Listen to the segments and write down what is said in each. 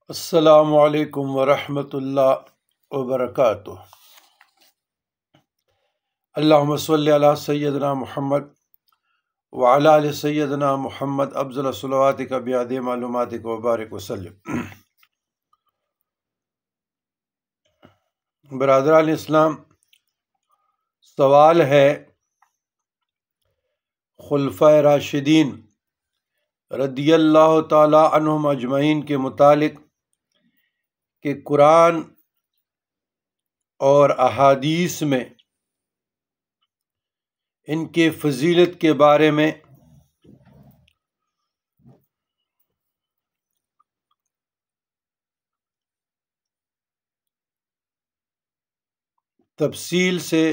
السلام علیکم ورحمۃ اللہ وبرکاتہ۔ اللہم صلی علی سیدنا محمد وعلی آل سیدنا محمد افضل صلواتک بعد معلوماتک وبارک وسلم۔ برادران اسلام، سوال ہے خلفائے راشدین رضی اللہ تعالی عنہم اجمعین کے متعلق کہ قرآن اور احادیث میں ان کے فضیلت کے بارے میں تفصیل سے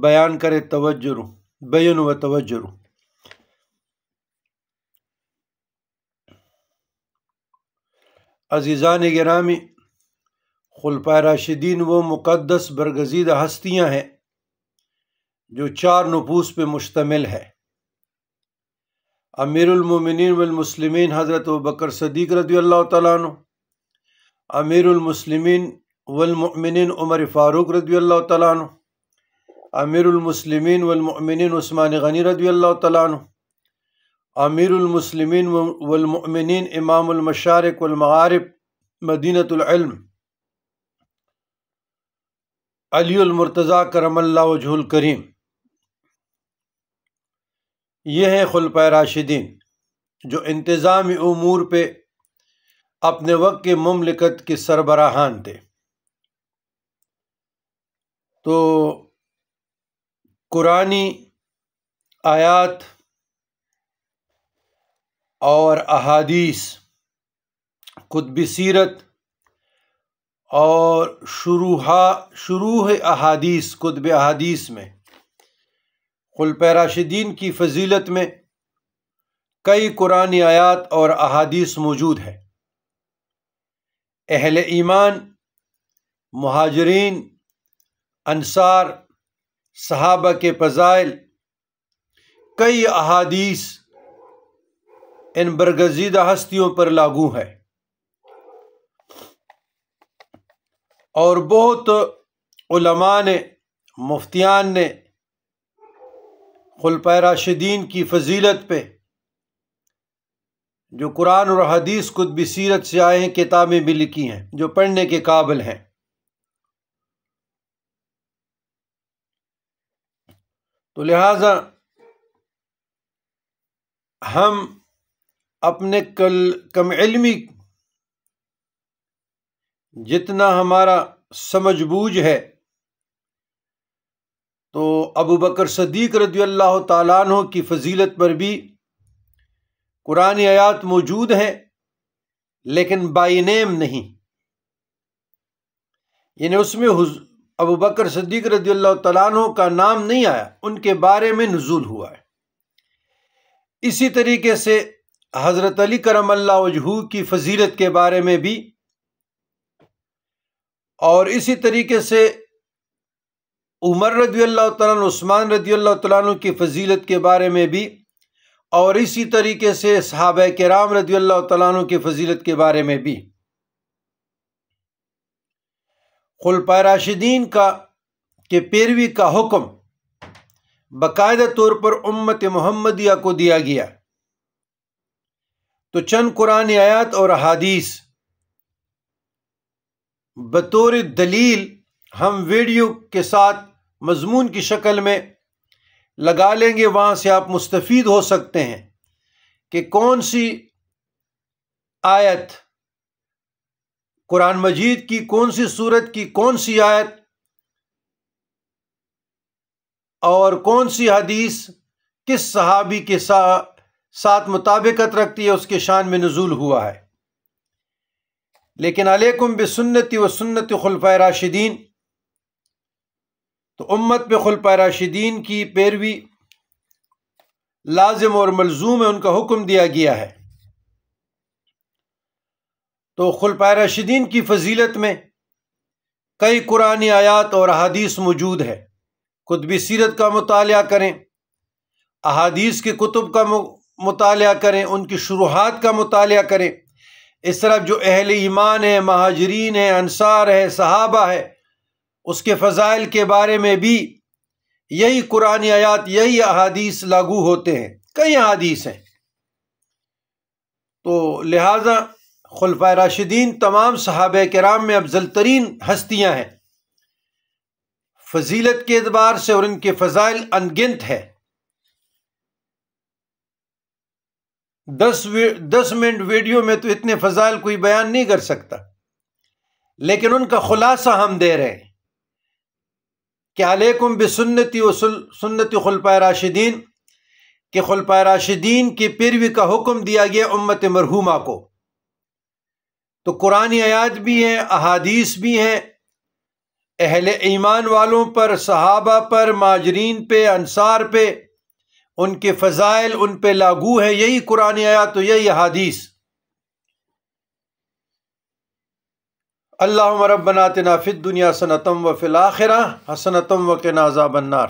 بیان کرے بیان و توجہ۔ عزیزان گرامی، خلفائے راشدین وہ مقدس برگزیدہ ہستیاں ہیں جو 4 نفوس پہ مشتمل ہے۔ امیر المومنین والمسلمین حضرت ابوبکر صدیق رضی اللہ تعالیٰ عنہ، امیر المسلمین والمؤمنین عمر فاروق رضی اللہ تعالیٰ عنہ، امیر المسلمین والمؤمنین عثمان غنی رضی اللہ تعالیٰ عنہ، امیر المسلمین والمؤمنین امام المشارق والمغارب مدینۃ العلم علی المرتضیٰ کرم اللہ وجہہ الکریم۔ یہ ہیں خلفائے راشدین جو انتظامی امور پہ اپنے وقت کے مملکت کے سربراہان تھے۔ تو قرآنی آیات اور احادیث، قطبی سیرت اور شروح احادیث، قطب احادیث میں خلفائے راشدین کی فضیلت میں کئی قرآنی آیات اور احادیث موجود ہے۔ اہل ایمان، مہاجرین، انصار، صحابہ کے فضائل، کئی احادیث ان برگزیدہ ہستیوں پر لاگو ہے، اور بہت علماء نے، مفتیان نے خلفائے راشدین کی فضیلت پہ جو قرآن اور حدیث قطبی سیرت سے آئے ہیں کتابیں بھی لکھی ہیں جو پڑھنے کے قابل ہیں۔ تو لہٰذا ہم اپنے کم علمی، جتنا ہمارا سمجھ بوجھ ہے، تو ابوبکر صدیق رضی اللہ تعالیٰ عنہ کی فضیلت پر بھی قرآنی آیات موجود ہیں، لیکن بائی نیم نہیں، یعنی اس میں ابوبکر صدیق رضی اللہ تعالیٰ عنہ کا نام نہیں آیا، ان کے بارے میں نزول ہوا ہے۔ اسی طریقے سے حضرت علی کرم اللہ وجہہ کی فضیلت کے بارے میں بھی، اور اسی طریقے سے عمر رضی اللہ تعالیٰ عنہ، عثمان رضی اللہ تعالیٰ عنہ کی فضیلت کے بارے میں بھی، اور اسی طریقے سے صحابہ کرام رضی اللہ تعالیٰ عنہ کی فضیلت کے بارے میں بھی۔ خلفائے راشدین کے پیروی کا حکم باقاعدہ طور پر امت محمدیہ کو دیا گیا۔ تو چند قرآنی آیات اور احادیث بطور دلیل ہم ویڈیو کے ساتھ مضمون کی شکل میں لگا لیں گے، وہاں سے آپ مستفید ہو سکتے ہیں کہ کون سی آیت قرآن مجید کی، کون سی سورت کی کون سی آیت اور کون سی حدیث کس صحابی کے ساتھ مطابقت رکھتی ہے، اس کے شان میں نزول ہوا ہے۔ لیکن علیکم بسنتی و سنت خلفائے راشدین، تو امت پہ خلفائے راشدین کی پیروی لازم اور ملزوم ہے، ان کا حکم دیا گیا ہے۔ تو خلفائے راشدین کی فضیلت میں کئی قرآنی آیات اور احادیث موجود ہے۔ قطبی سیرت کا مطالعہ کریں، احادیث کے کتب کا مطالعہ کریں، ان کی شروحات کا مطالعہ کریں، اس طرف جو اہل ایمان ہے، مہاجرین ہے، انصار ہے، صحابہ ہے، اس کے فضائل کے بارے میں بھی یہی قرآنی آیات، یہی احادیث لاگو ہوتے ہیں۔ کئی احادیث ہیں۔ تو لہٰذا خلفائے راشدین تمام صحابہ کرام میں افضل ترین ہستیاں ہیں، فضیلت کے اعتبار سے، اور ان کے فضائل انگنت ہے۔ 10 منٹ ویڈیو میں تو اتنے فضائل کوئی بیان نہیں کر سکتا، لیکن ان کا خلاصہ ہم دے رہے ہیں کہ علیکم بسنتی و سنت خلفائے راشدین، کہ خلفائے راشدین کی پیروی کا حکم دیا گیا امت مرحومہ کو۔ تو قرآنی آیات بھی ہیں، احادیث بھی ہیں، اہل ایمان والوں پر، صحابہ پر، مہاجرین پہ، انصار پہ، ان کے فضائل ان پہ لاگو ہے، یہی قرآنی آیات و یہی احادیث۔ اللہم ربنا آتنا فی الدنیا حسنۃ وفی الآخرہ حسنۃ وقنا عذاب النار۔